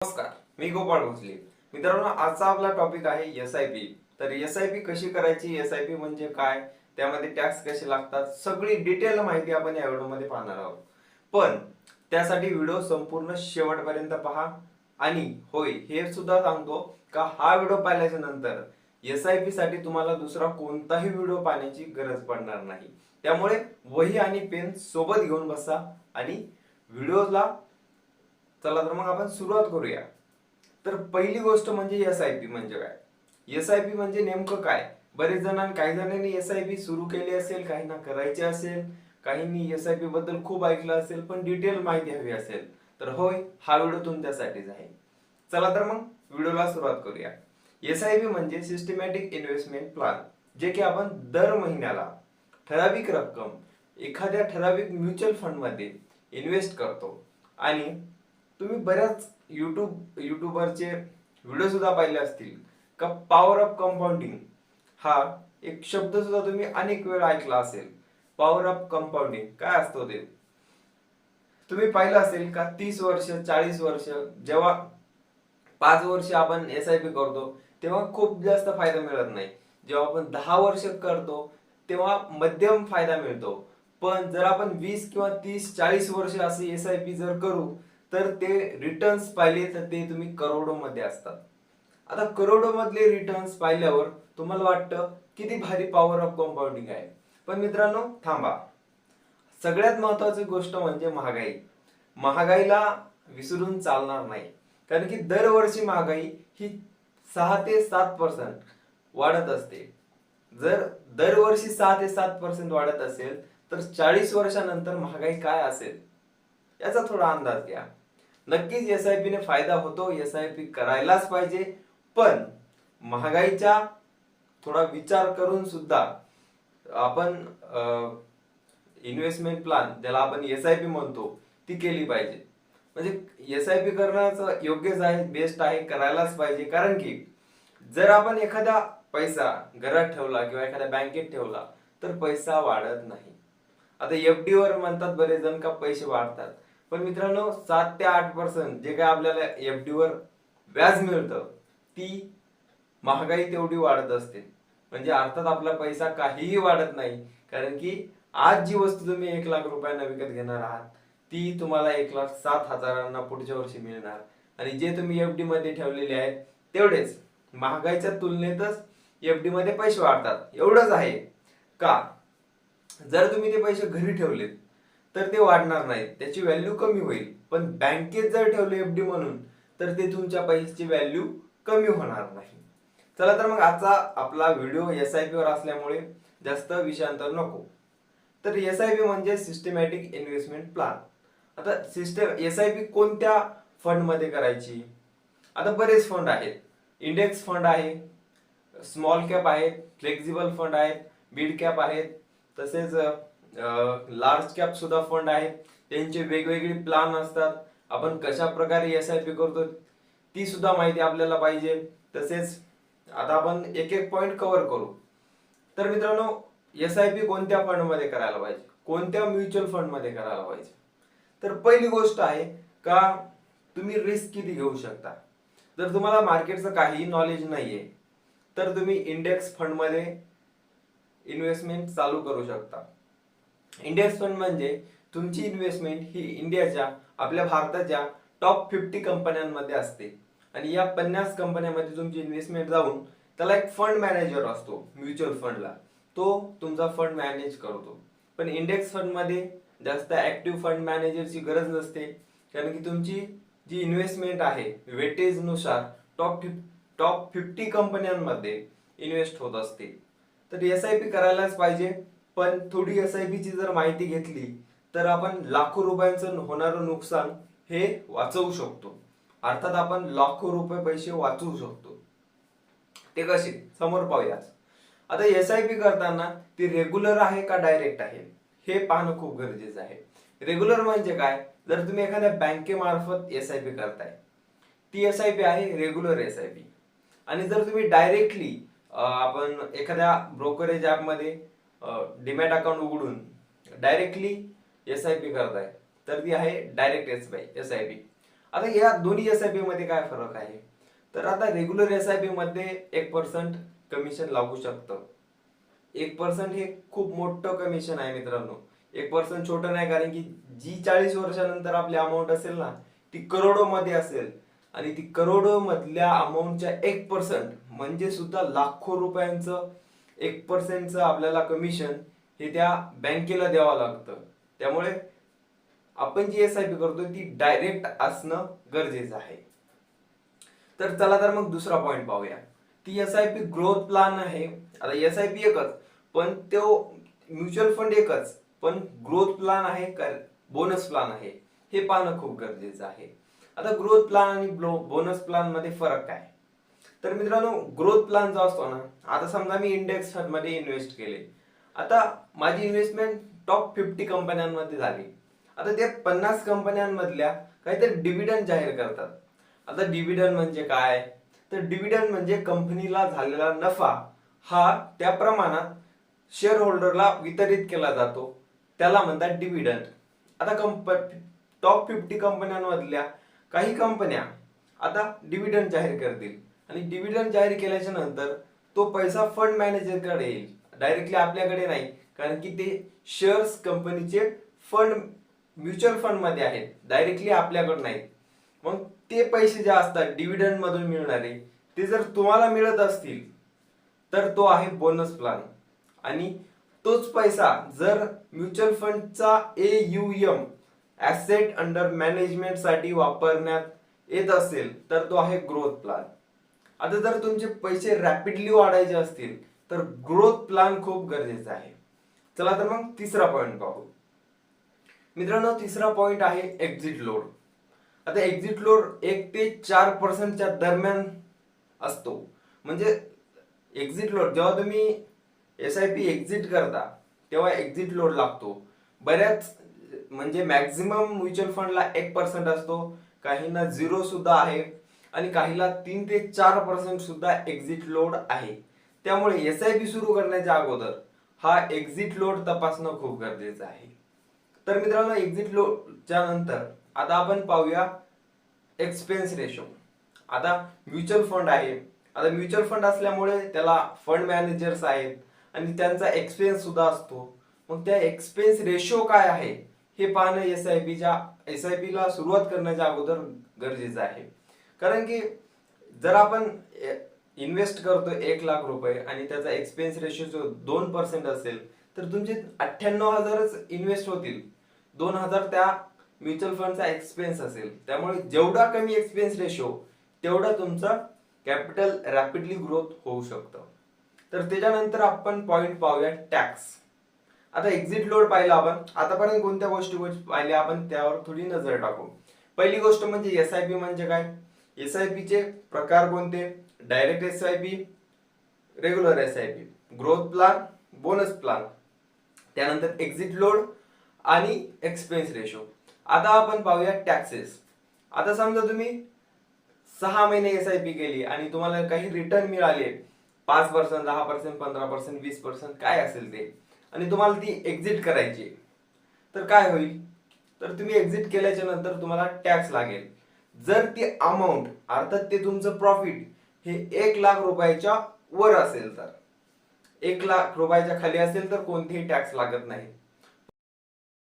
नमस्कार, मी गोपाळ भोसले. मित्रांनो, आजचा आपला टॉपिक आहे एस-आय-पी. तर एस-आय-पी कशी करायची, एस-आय-पी म्हणजे काय, त्यामध्ये टॅक्स कसे लागतात, सगळी डिटेल माहिती आपण या व्हिडिओमध्ये पाहणार आहोत. पण त्यासाठी व्हिडिओ संपूर्ण शेवटपर्यंत पहा. आणि होय, हे सुद्धा सांगतो का हा व्हिडिओ पाहिल्याच्या नंतर एस-आय-पी साठी तुम्हाला दुसरा कोणताही व्हिडिओ पाहण्याची गरज पडणार नाही. त्यामुळे वही आणि पेन सोबत घेऊन बसा आणि व्हिडिओला चला तर मग आपण सुरुवात करूया. तर पहिली गोष्ट म्हणजे एस-आय-पी म्हणजे काय. एस-आय-पी म्हणजे नेमकं काय. काही जणांनी एस-आय-पी सुरू केली असेल, काहींना करायचे असेल, काहींनी एस-आय-पी बद्दल खूप ऐकलं असेल पण डिटेल माहिती हवी असेल, तर होय, हा व्हिडिओ तुमच्यासाठीच आहे. चला तर मग व्हिडिओला सुरुवात करूया. एस-आय-पी म्हणजे सिस्टमॅटिक इन्व्हेस्टमेंट प्लॅन, जे की आपण दर महिन्याला ठराविक रक्कम एखाद्या ठराविक म्युच्युअल फंड मध्ये इन्व्हेस्ट करतो. आणि तुम्ही बऱ्याच युट्यूबरचे व्हिडिओ सुद्धा पाहिले असतील का पॉवर ऑफ कंपाऊंडिंग हा एक शब्द सुद्धा तुम्ही अनेक वेळा ऐकला असेल. पॉवर ऑफ कंपाऊंडिंग काय असतो ते तुम्ही पाहिलं असेल का. 30 वर्ष 40 वर्ष जेव्हा 5 वर्ष आपण एस-आय-पी करतो तेव्हा खूप जास्त फायदा मिळत नाही. जेव्हा आपण 10 वर्ष करतो तेव्हा मध्यम फायदा मिळतो. पण जर आपण 20 किंवा 30 40 वर्ष असे एस-आय-पी जर करू तर ते रिटर्न्स पाहिले तर ते तुम्ही करोडो मध्ये असतात. आता करोडो मधले रिटर्न्स पाहिल्यावर तुम्हाला वाटतं किती भारी पॉवर ऑफ कंपाऊंडिंग आहे. पण मित्रांनो थांबा, सगळ्यात महत्वाची गोष्ट म्हणजे महागाई. महागाईला विसरून चालणार नाही, कारण की दरवर्षी महागाई ही 6 ते 7% वाढत असते. जर दरवर्षी 6 ते 7% वाढत असेल तर 40 वर्षानंतर महागाई काय असेल याचा थोडा अंदाज घ्या. नक्कीच एस-आय-पी ने फायदा होतो, एस-आय-पी करायलाच पाहिजे. पण महागाईचा थोडा विचार करून सुद्धा आपण इन्व्हेस्टमेंट प्लॅन, ज्याला आपण एस-आय-पी म्हणतो, ती केली पाहिजे. म्हणजे एस-आय-पी करणं योग्यच आहे, बेस्ट आहे, करायलाच पाहिजे. कारण की जर आपण एखादा पैसा घरात ठेवला किंवा एखाद्या बँकेत ठेवला तर पैसा वाढत नाही. आता एफडी वर म्हणतात बरेच जण का पैसे वाढतात, पण मित्रांनो 7 ते 8% जे काय आपल्याला एफडी वर व्याज मिळतं ती महागाई तेवढी वाढत असते. म्हणजे अर्थात आपला पैसा काहीही वाढत नाही, कारण की आज जी वस्तू तुम्ही 1 लाख रुपयांना विकत घेणार आहात ती तुम्हाला 1,07,000 पुढच्या वर्षी मिळणार. आणि जे तुम्ही एफडी मध्ये ठेवलेले आहेत तेवढेच महागाईच्या तुलनेतच एफडी मध्ये पैसे वाढतात. एवढंच आहे का जर तुम्ही ते पैसे घरी ठेवलेत तर ते वाढणार नाहीत, त्याची व्हॅल्यू कमी होईल. पण बँकेत जर ठेवले एफडी म्हणून तर ते तुमच्या पैशाची व्हॅल्यू कमी होणार नाही. चला तर मग आजचा आपला व्हिडिओ एस-आय-पी वर असल्यामुळे जास्त विषयांतर नको. तर एस-आय-पी म्हणजे सिस्टमॅटिक इन्व्हेस्टमेंट प्लॅन. आता सिस्टम एस-आय-पी कोणत्या फंड मध्ये करायची. आता बरेच फंड आहेत. इंडेक्स फंड आहे, स्मॉल कॅप आहेत, फ्लेक्झिबल फंड आहेत, मिड कॅप आहेत, तसेच लार्ज कॅप सुद्धा फंड आहेत. त्यांचे वेगवेगळे प्लॅन असतात. आपण कशा प्रकारे एस-आय-पी करतो ती सुद्धा माहिती आपल्याला पाहिजे. तसेच आता आपण एक एक पॉइंट कव्हर करू. तर मित्रांनो, एस-आय-पी कोणत्या फंड मध्ये करायला पाहिजे, कोणत्या म्युच्युअल फंड मध्ये करायला पाहिजे. तर पहिली गोष्ट आहे का तुम्ही रिस्क किती घेऊ शकता. जर तुम्हाला मार्केटचं काहीही नॉलेज नाहीये तर तुम्ही इंडेक्स फंड मध्ये इन्व्हेस्टमेंट चालू करू शकता. इंडेक्स फंड म्हणजे तुमची इन्व्हेस्टमेंट ही इंडियाच्या, आपल्या भारताच्या टॉप 50 कंपन्यांमध्ये असते. आणि या 50 कंपन्यांमध्ये तुमची इन्व्हेस्टमेंट जाऊन त्याला एक फंड मॅनेजर असतो म्युच्युअल फंडला, तो तुमचा फंड मॅनेज करतो. पण इंडेक्स फंड मध्ये जास्त ऍक्टिव्ह फंड मॅनेजरची गरज नसते, कारण की तुमची जी इन्व्हेस्टमेंट आहे वेटेज नुसार टॉप 50 कंपन्यांमध्ये इन्व्हेस्ट होत असते. तर एस-आय-पी करायलाच पाहिजे. पण थोडी एस-आय-पी ची जर माहिती घेतली तर आपण लाखो रुपयांचं होणारं नुकसान हे वाचवू शकतो. अर्थात आपण लाखो रुपये पैसे वाचवू शकतो. ते कसे समोर पाहूयाच. आता एस-आय-पी करताना ती रेग्युलर आहे का डायरेक्ट आहे हे पाहणं खूप गरजेचं आहे. रेग्युलर म्हणजे काय, जर तुम्ही एखाद्या बँकेमार्फत एस-आय-पी करताय ती एस-आय-पी आहे रेग्युलर एस-आय-पी. आणि जर तुम्ही डायरेक्टली आपण एखाद्या ब्रोकरेज ऍप मध्ये डीमॅट अकाउंट उघडून डायरेक्टली एस-आय-पी करताय तर ती आहे डायरेक्ट एस-आय-पी. आता या दोन्ही एसआयपी मध्ये काय फरक आहे, तर आता रेग्युलर एसआयपी मध्ये 1% कमिशन लागू शकतं. 1% हे खूप मोठं कमिशन आहे मित्रांनो. 1% छोटं नाही, कारण की जी 40 वर्षानंतर आपली अमाऊंट असेल ना, ती करोडो मध्ये असेल, आणि ती करोडो मधल्या अमाऊंटच्या 1% म्हणजे सुद्धा लाखो रुपयांचं 1%चं आपल्याला कमिशन हे त्या बँकेला द्यावं लागतं. त्यामुळे आपण जी एसआयपी करतोय ती डायरेक्ट असणं गरजेचं आहे. तर चला तर मग दुसरा पॉइंट पाहूया. ती एसआयपी ग्रोथ प्लॅन आहे. आता एसआयपी एकच, पण तो म्युच्युअल फंड एकच, पण ग्रोथ प्लॅन आहे का बोनस प्लॅन आहे हे पाहणं खूप गरजेचं आहे. आता ग्रोथ प्लॅन आणि बोनस प्लॅन मध्ये फरक काय, तर मित्रांनो ग्रोथ प्लॅन जो असतो ना, आता समजा मी इंडेक्स फंड मध्ये इन्व्हेस्ट केले, आता माझी इन्व्हेस्टमेंट टॉप 50 कंपन्यांमध्ये झाली. आता ते 50 कंपन्यांमधल्या काहीतरी डिव्हिडंड जाहीर करतात. आता डिव्हिडंड म्हणजे काय, तर डिव्हिडंड म्हणजे कंपनीला झालेला नफा हा त्या प्रमाणात शेअर होल्डरला वितरित केला जातो, त्याला म्हणतात डिव्हिडंड. आता टॉप 50 कंपन्यांमधल्या काही कंपन्या आता डिव्हिडंड जाहीर करतील, आणि डिव्हिडंड जाहीर केल्याच्या नंतर तो पैसा फंड मॅनेजरकडे येईल, डायरेक्टली आपल्याकडे नाही, कारण की ते शेअर्स कंपनीचे फंड म्युच्युअल फंड मध्ये आहेत, डायरेक्टली आपल्याकडे नाही. मग ते पैसे जे असतात डिव्हिडंड मधून मिळणारे, ते जर तुम्हाला मिळत असतील तर तो आहे बोनस प्लॅन. आणि तोच पैसा जर म्युच्युअल फंडचा AUM ऍसेट अंडर मॅनेजमेंट साठी वापरण्यात येत असेल तर तो आहे ग्रोथ प्लॅन. आता जर तुमचे पैसे रॅपिडली वाढायचे असतील तर ग्रोथ प्लॅन खूप गरजेचा आहे. चला तर मग तिसरा पॉइंट पाहू. मित्रांनो तिसरा पॉइंट आहे एक्झिट लोड. आता एक्झिट लोड 1 ते 4% दरम्यान असतो. म्हणजे एक्झिट लोड जेव्हा तुम्ही एसआयपी एक्झिट करता तेव्हा एक्झिट लोड लागतो. बऱ्याच म्हणजे मॅक्झिमम म्युच्युअल फंडला 1% असतो, काहींना 0 सुद्धा आहे, आणि काहीला 3 ते 4% सुद्धा एक्झिट लोड आहे. त्यामुळे एसआयपी सुरू करण्याच्या अगोदर हा एक्झिट लोड तपासणं खूप गरजेचं आहे. तर मित्रांनो एक्झिट लोडच्या नंतर आता आपण पाहूया एक्सपेन्स रेशो. आता म्युच्युअल फंड आहे, आता म्युच्युअल फंड असल्यामुळे त्याला फंड मॅनेजर्स आहेत आणि त्यांचा एक्सपेन्स सुद्धा असतो. मग त्या एक्सपेन्स रेशो काय आहे हे पाहणं एसआयपी ला सुरुवात करण्याच्या अगोदर गरजेचं आहे. कारण की जर आपण इन्व्हेस्ट करतो 1,00,000 रुपये आणि त्याचा एक्सपेन्स रेशो जो 2% असेल तर तुमचे 98,000च इन्व्हेस्ट होतील. 2,000 त्या म्युच्युअल फंडचा एक्सपेन्स असेल. त्यामुळे जेवढा कमी एक्सपेन्स रेशो तेवढा तुमचा कॅपिटल रॅपिडली ग्रोथ होऊ शकतं. तर त्याच्यानंतर आपण पॉइंट पाहूया टॅक्स. आता एक्झिट लोड पाहिला आपण, आतापर्यंत कोणत्या गोष्टी पाहिल्या आपण त्यावर थोडी नजर टाकू. पहिली गोष्ट म्हणजे एसआयपी म्हणजे काय, एसआयपी चे प्रकार कोणते, direct SIP, regular SIP, growth plan, bonus plan, त्यानंतर एक्झिट लोड आणि एक्सपेन्स रेशो. आता आपण पाहूया टॅक्सेस. आता समजा तुम्ही 6 महिने एसआयपी केली आणि तुम्हाला काही रिटर्न मिळाले 5%, 10%, 15%, 20% काय असेल ते, आणि तुम्हाला ती एक्झिट करायची, तर काय होईल, तर तुम्ही एक्झिट केल्याच्या नंतर तुम्हाला टॅक्स लागेल. जर ती अमाऊंट अर्थात ते तुमचं प्रॉफिट हे 1,00,000 रुपयाच्या वर असेल, तर 1,00,000 रुपयाच्या खाली असेल तर कोणतेही टॅक्स लागत नाही.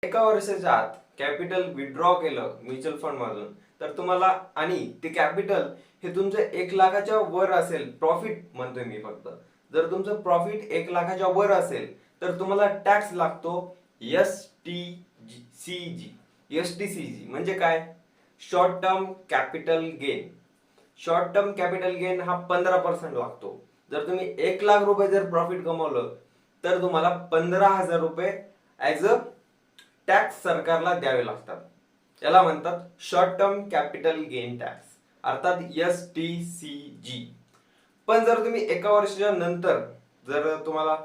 एका वर्षाच्या आत कॅपिटल विथड्रॉ केलं म्युच्युअल फंड मधून तर तुम्हाला, आणि ते कॅपिटल हे तुमचं 1,00,000च्या वर असेल, प्रॉफिट म्हणतोय मी फक्त, जर तुमचं प्रॉफिट 1,00,000च्या वर असेल तर तुम्हाला टॅक्स लागतो एसटीसीजी. एसटीसीजी म्हणजे काय, short term capital gain. Short term capital gain हा 15% लागतो. जर तुम्ही 1,00,000 रुपये जर प्रॉफिट कमवलं तर तुम्हाला 15,000 रुपये ऍज अ टॅक्स सरकारला द्यावे लागतात. याला म्हणतात short term capital gain tax, अर्थात एसटीसीजी. पण जर तुम्ही एका वर्षाच्या नंतर जर तुम्हाला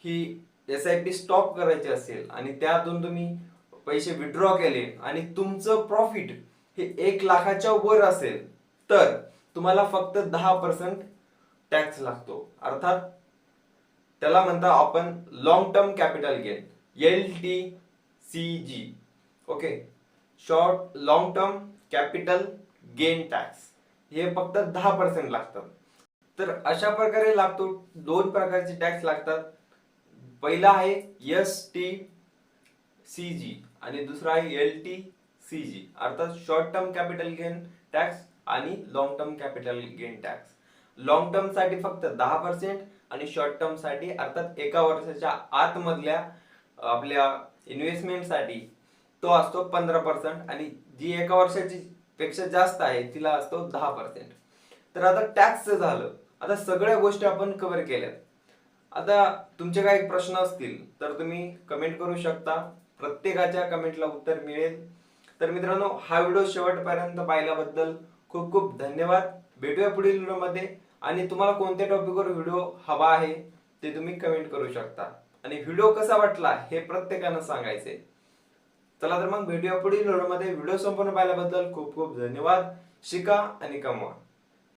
ही एसआयपी स्टॉप करायची असेल आणि त्यातून तुम्ही पैसे विथड्रॉ केले आणि तुमचं प्रॉफिट हे 1,00,000च्या वर असेल तर तुम्हाला फक्त 10% टॅक्स लागतो. अर्थात त्याला म्हणता आपण long term capital gain, LTCG. Okay, short long term capital gain tax हे फक्त 10% लागतात. तर अशा प्रकारे लागतो. दोन प्रकारचे टॅक्स लागतात. पहिला आहे STCG आणि दुसरा आहे LTCG, अर्थात short term capital gain tax आणि long term capital gain tax. Long term साठी फक्त 10% आणि शॉर्ट टर्म साठी अर्थात एका वर्षाच्या आतमधल्या आपल्या इन्व्हेस्टमेंट साठी तो असतो 15% आणि जी एका वर्षाची पेक्षा जास्त आहे तिला असतो 10%. तर आता टॅक्स झालं. आता सगळ्या गोष्टी आपण कव्हर केल्यात. आता तुमचे काही प्रश्न असतील तर तुम्ही कमेंट करू शकता. प्रत्येकाच्या कमेंटला उत्तर मिळेल. तर मित्रांनो, हा व्हिडिओ शेवटपर्यंत पाहिल्याबद्दल खूप खूप धन्यवाद. भेटूया पुढील व्हिडिओमध्ये. आणि तुम्हाला कोणत्या टॉपिकवर व्हिडिओ हवा आहे ते तुम्ही कमेंट करू शकता. आणि व्हिडिओ कसा वाटला हे प्रत्येकानं सांगायचे. चला तर मग भेटूया पुढील व्हिडिओमध्ये. व्हिडिओ संपूर्ण पाहिल्याबद्दल खूप खूप धन्यवाद. शिका आणि कमवा.